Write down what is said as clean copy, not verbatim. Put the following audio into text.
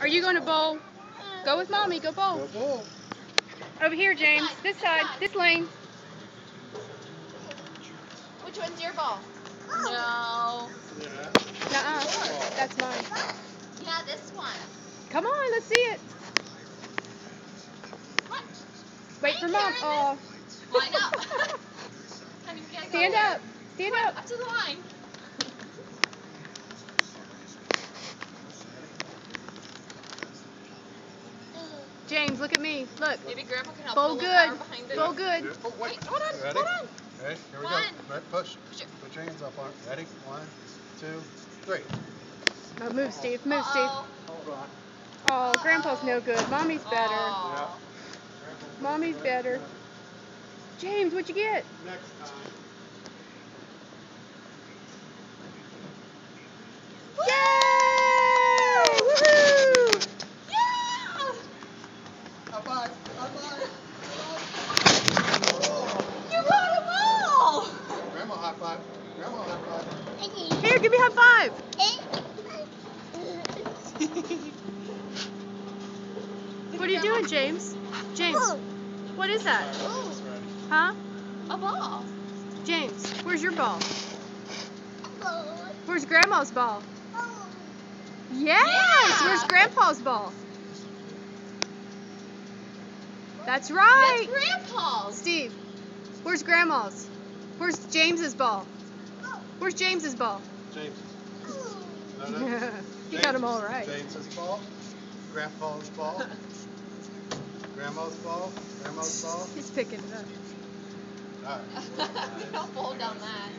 Are you going to bowl? Go with mommy. Go bowl. Go bowl. Over here, James. This side. This lane. Which one's your ball? Nuh-uh. No. That's mine. Yeah, this one. Come on, let's see it. Come on. Wait for mom. Oh. Line up. Honey, we gotta go Stand there. up. Stand Come on, up. up to the line. James, look at me. Look. Maybe Grandpa can help Bowl pull the good. power behind it. Bowl good. Oh, wait. Wait, hold on. Ready? Hold on. Ready? Here we One. go. Right, push. Push it. Put your hands up on it. Ready? 1, 2, 3. Oh, move, Steve. Move, Steve. Hold on. Oh, Grandpa's no good. Mommy's better. Aw. Mommy's better. James, what'd you get? Next time. Yay! Woohoo! Yeah! High five. High five. You got a ball! Grandma high five. Grandma high five. Here, give me a high five. What are you doing, James? James, what is that? Huh? A ball. James, where's your ball? Where's Grandma's ball? Yes! Yeah. Where's Grandpa's ball? That's right! That's Grandpa's. Steve, where's Grandma's? Where's James's ball? Where's James's ball? James. No. You got them all right. James's ball. Grandpa's ball. Grandma's ball. Grandma's ball. He's picking it up. All right. Don't fold down that.